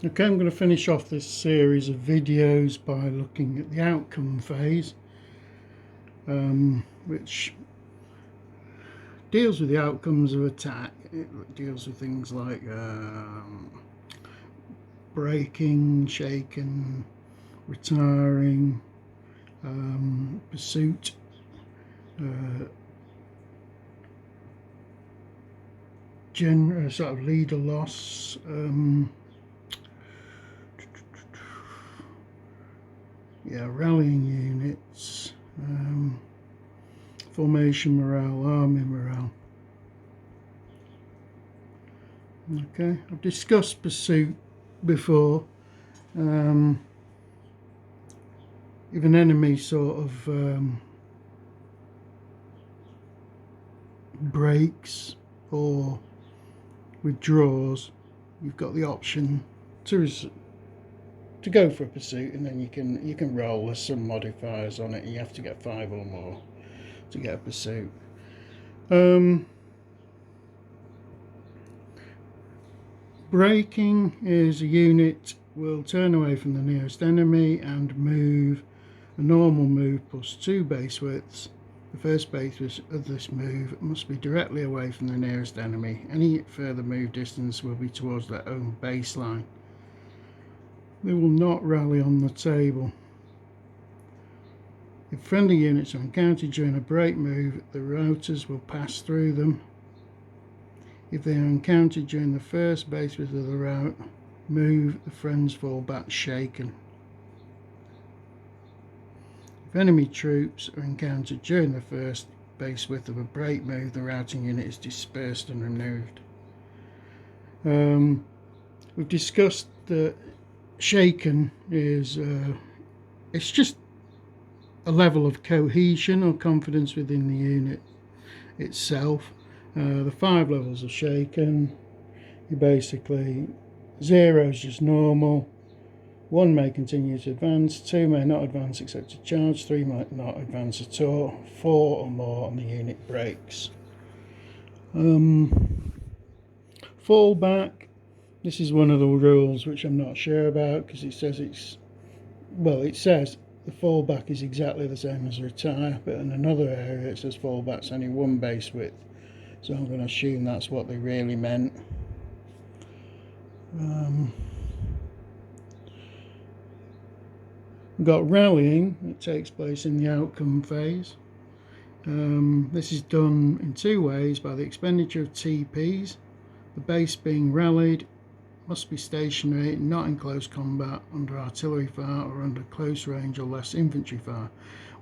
Okay, I'm going to finish off this series of videos by looking at the outcome phase, which deals with the outcomes of attack. It deals with things like breaking, shaking, retiring, pursuit, sort of leader loss, rallying units, formation morale, army morale. Okay, I've discussed pursuit before. If an enemy sort of breaks or withdraws, you've got the option to go for a pursuit, and then you can roll. There's some modifiers on it. You have to get 5 or more to get a pursuit. Breaking is a unit will turn away from the nearest enemy and move a normal move plus 2 base widths. The first base width of this move must be directly away from the nearest enemy. Any further move distance will be towards their own baseline. They will not rally on the table. If friendly units are encountered during a break move, the routers will pass through them. If they are encountered during the first base width of the route move, the friends fall back shaken. If enemy troops are encountered during the first base width of a break move, the routing unit is dispersed and removed. We've discussed that shaken is it's just a level of cohesion or confidence within the unit itself. The 5 levels of shaken, you basically 0 is just normal, 1 may continue to advance, 2 may not advance except to charge, 3 might not advance at all, 4 or more on the unit breaks. Fallback, this is one of the rules which I'm not sure about, because it says it says the fallback is exactly the same as retire, but in another area it says fallback's only 1 base width, so I'm going to assume that's what they really meant. We've got rallying that takes place in the outcome phase. This is done in 2 ways: by the expenditure of TPs. The base being rallied must be stationary, not in close combat, under artillery fire or under close range or less infantry fire.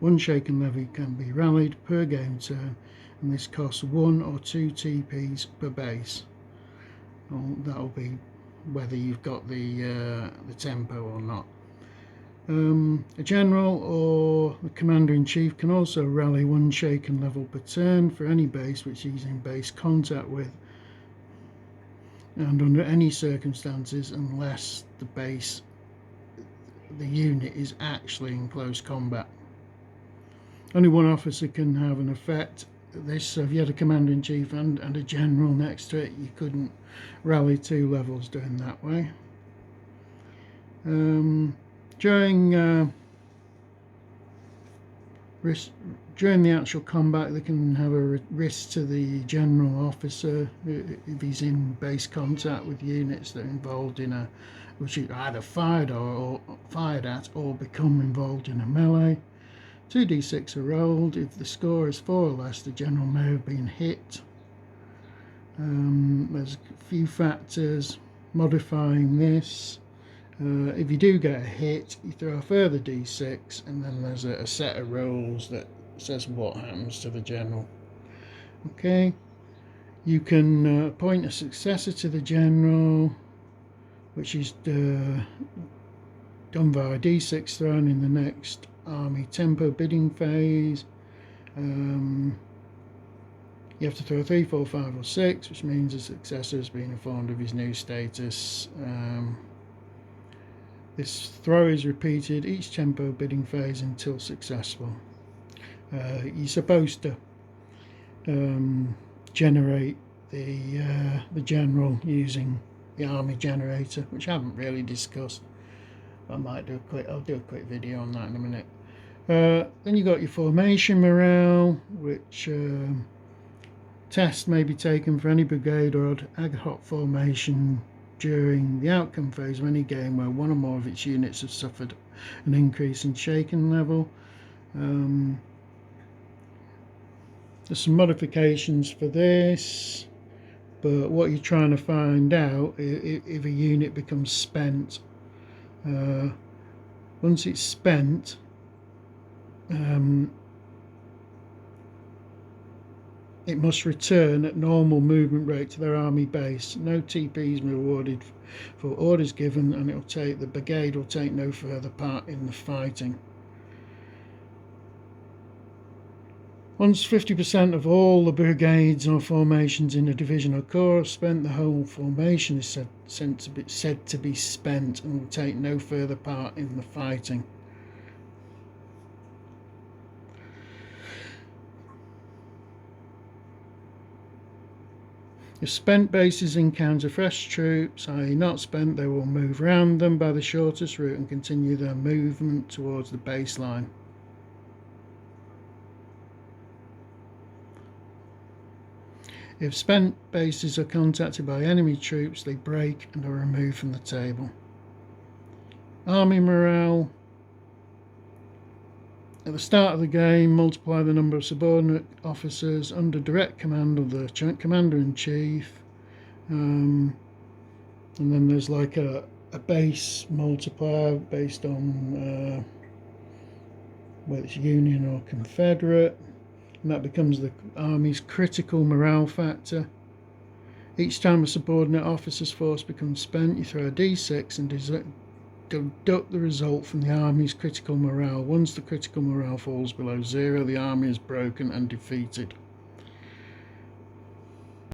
1 shaken levy can be rallied per game turn, and this costs 1 or 2 TPs per base. Well, that'll be whether you've got the tempo or not. A general or the commander-in-chief can also rally 1 shaken level per turn for any base which he's in base contact with, and under any circumstances unless the unit is actually in close combat. Only 1 officer can have an effect at this, so if you had a commander-in-chief and a general next to it, you couldn't rally 2 levels doing that way. During the actual combat, they can have a risk to the general officer if he's in base contact with units that are involved in which are either fired at or become involved in a melee. 2d6 are rolled. If the score is 4 or less, the general may have been hit. There's a few factors modifying this. If you do get a hit, you throw a further d6, and then there's a set of rolls that says what happens to the general. Okay, you can appoint a successor to the general, which is done via d6 thrown in the next army tempo bidding phase. You have to throw 3, 4, 5 or 6, which means the successor has been informed of his new status. This throw is repeated each tempo bidding phase until successful. You're supposed to generate the general using the army generator, which I haven't really discussed. I'll do a quick video on that in a minute. Then you got your formation morale, which test may be taken for any brigade or ad hoc formation during the outcome phase of any game where one or more of its units have suffered an increase in shaken level. There's some modifications for this, but what you're trying to find out if a unit becomes spent. Once it's spent, it must return at normal movement rate to their army base. No TPs are awarded for orders given, and the brigade will take no further part in the fighting. Once 50% of all the brigades or formations in a division or corps are spent, the whole formation is said to be spent and will take no further part in the fighting. If spent bases encounter fresh troops, i.e. not spent, they will move around them by the shortest route and continue their movement towards the baseline. If spent bases are contacted by enemy troops, they break and are removed from the table. Army morale. At the start of the game, multiply the number of subordinate officers under direct command of the Commander-in-Chief. And then there's like a base multiplier based on whether it's Union or Confederate. And that becomes the Army's critical morale factor. Each time a subordinate officer's force becomes spent, you throw a d6 and deduct the result from the Army's critical morale. Once the critical morale falls below 0, the Army is broken and defeated.